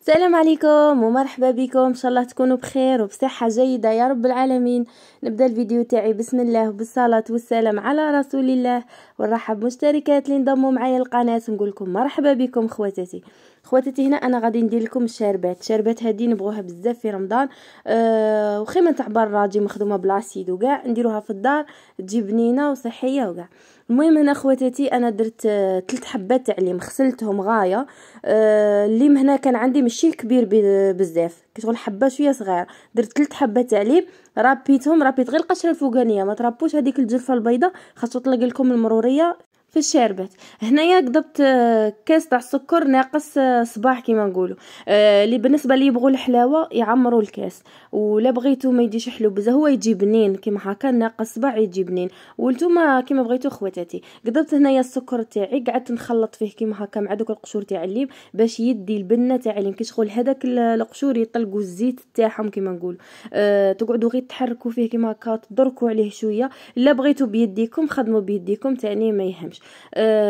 السلام عليكم ومرحبا بكم، ان شاء الله تكونوا بخير وبصحه جيده يا رب العالمين. نبدا الفيديو تاعي بسم الله وبالصلاه والسلام على رسول الله، ونرحب بمشتركات اللي انضموا معايا للقناه، نقول لكم مرحبا بكم خواتاتي. هنا انا غادي ندير لكم الشربات هذه نبغوها بزاف في رمضان. وخيمه تاع برا تجي مخدومه بلاصيد وكاع نديروها في الدار، تجي بنينه وصحيه وكاع. المهم هنا خواتاتي انا درت 3 حبات تاع الليم، غسلتهم غايه. الليم هنا كان عندي ماشي كبير بزاف، كتقول حبه شويه صغير، درت 3 حبات تاع الليم، ربيت غير القشره الفوقانيه، ما تربوش هذيك الجلفه البيضاء، خاصو تطلق لكم المروريه في الشربات. هنايا قضبت كاس تاع السكر ناقص صباح كيما نقولوا. اللي بالنسبه لي يبغوا الحلاوه يعمروا الكاس، ولا بغيتو ما يجيش حلو بزاف، هو يجي بنين كيما هكا، ناقص صباع يجي بنين، وانتوما كيما بغيتو خواتاتي. قضبت هنايا السكر تاعي، قعدت نخلط فيه كيما هكا مع دوك القشور تاع الليم باش يدي البنه تاع الليم، كي شغل هذاك القشور يطلقوا الزيت تاعهم كيما نقول. تقعدوا غير تحركوا فيه كيما هكا، تضركوا عليه شويه، لا بغيتو بيديكم خدموا بيديكم تاني ما يهمش.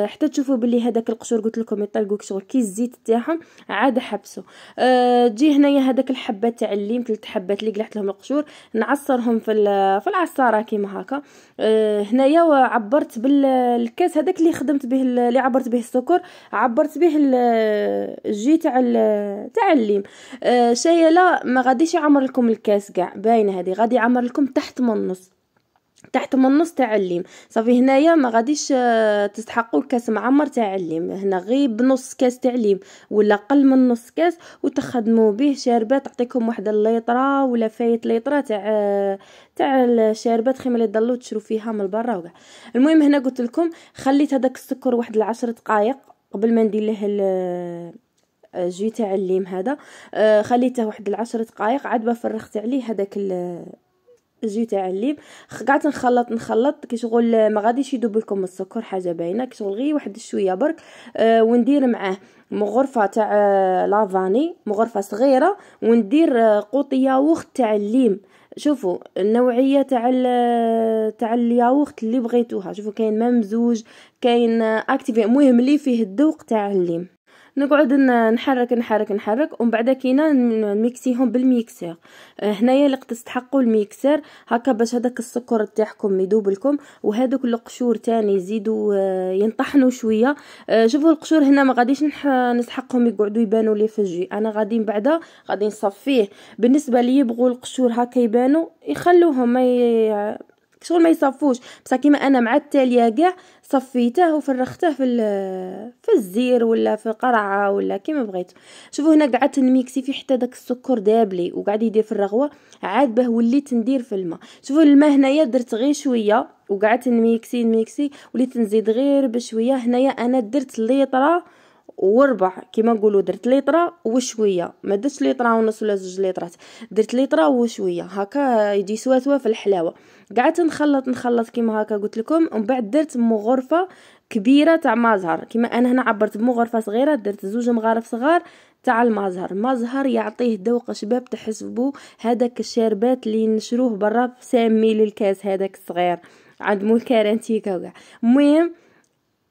حتى تشوفوا باللي هذاك القشور قلت لكم يطلقوا شغل كي الزيت تاعهم عاد حبسوا. تجي هنايا هذاك الحبات تاع الليم، 3 حبات اللي قلعت لهم القشور، نعصرهم في العصاره كيما هكا. هنايا وعبرت بالكاس هذاك اللي خدمت به، اللي عبرت به السكر، عبرت به الجي تاع الليم. شايه لا ما غاديش يعمر لكم الكاس كاع، باينه هذه غادي يعمر لكم تحت من النص تاع الليم. صافي هنايا ما غاديش تستحقوا الكاس معمر تاع الليم، هنا غير بنص كاس تاع الليم ولا اقل من نص كاس، وتخدموا به شاربات، تعطيكم واحد الليطره ولا فايت ليطره تاع الشاربات، خيما اللي تضلوا تشرو فيها من برا وكاع. المهم هنا قلت لكم خليت هذاك السكر واحد 10 دقائق قبل ما ندير له الجي تاع الليم هذا. خليته واحد 10 دقائق، عاد فرغت عليه هذاك الجي تاع الليم. قعدت نخلط كي شغل ما غاديش يذوب لكم السكر، حاجه باينه كي شغل غير واحد شويه برك. وندير معاه مغرفه تاع لافاني، مغرفه صغيره، وندير قوط ياغورت تاع الليم. شوفوا النوعيه تاع الياغورت اللي بغيتوها، شوفوا كاين ممزوج، كاين اكتيفي، المهم اللي فيه الذوق تاع الليم. نقعد نحرك ومن بعد كينا نميكسيهم بالميكسر. هنايا اللي تستحقوا الميكسر هكا باش هذاك السكر تاعكم يذوب لكم، وهذوك القشور تاني يزيدوا ينطحنوا شويه. شوفوا القشور هنا ما غاديش نسحقهم يقعدوا يبانوا لي في الجي، انا غادي من بعد غادي نصفيه. بالنسبه لي يبغوا القشور هكا يبانوا يخلوهم شغل ما يصفوش، بصح كيما انا مع التاليه كاع صفيته وفرغته في الزير ولا في قرعه ولا كيما بغيت. شوفوا هنا قعدت نميكسي فيه حتى داك السكر دابلي وقاعد يدير في الرغوه، عاد به وليت ندير في الماء. شوفوا الماء هنايا درت غير شويه وقعدت نميكسي وليت نزيد غير بشويه. هنايا انا درت ليطره وربع كيما نقولوا، درت ليطره وشويه، ما درتش ليطره ونص ولا 2 ليطرات، درت ليطره وشويه هكا يجي سواتوا في الحلاوه. قعدت نخلط كيما هكا قلت لكم، ومن بعد درت مغرفه كبيره تاع مازهر، كيما انا هنا عبرت بمغرفه صغيره، درت 2 مغارف صغار تاع المازهر يعطيه ذوق شباب. تحسبوا هذاك الشربات اللي نشروه برا ب 5 ميل الكاس هذاك الصغير عند مول كارانتيكا وكاع، المهم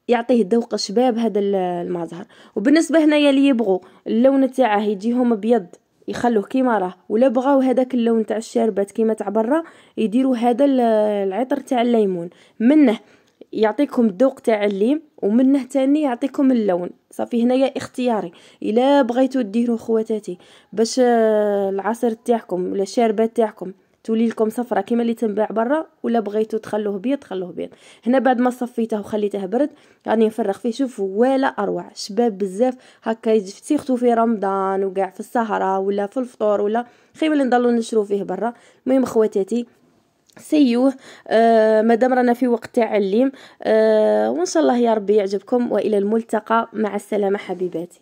يعطيه ذوق شباب هذا المازهر. وبالنسبه هنايا اللي يبغوا اللون تاعه يجيهم ابيض يخلوه كيما راه، ولا بغاو هذاك اللون تاع الشربات كيما تاع برا يديروا هذا العطر تاع الليمون، منه يعطيكم الذوق تاع الليم ومنه تاني يعطيكم اللون. صافي هنايا اختياري، الا بغيتوا ديروا خواتاتي باش العصير تاعكم ولا الشربات تاعكم تولي لكم صفرة كيما اللي تنباع برا، ولا بغيتو تخلوه بيض خلوه بيض. هنا بعد ما صفيته وخليته برد راني نفرغ فيه، شوفوا ولا اروع شباب بزاف هكا سيختو في رمضان وكاع في السهره ولا في الفطور ولا خير اللي نضلوا نشرو فيه برا. المهم خواتاتي سيوه مادام رانا في وقت تاع الليم. وان شاء الله يا ربي يعجبكم، والى الملتقى، مع السلامه حبيباتي.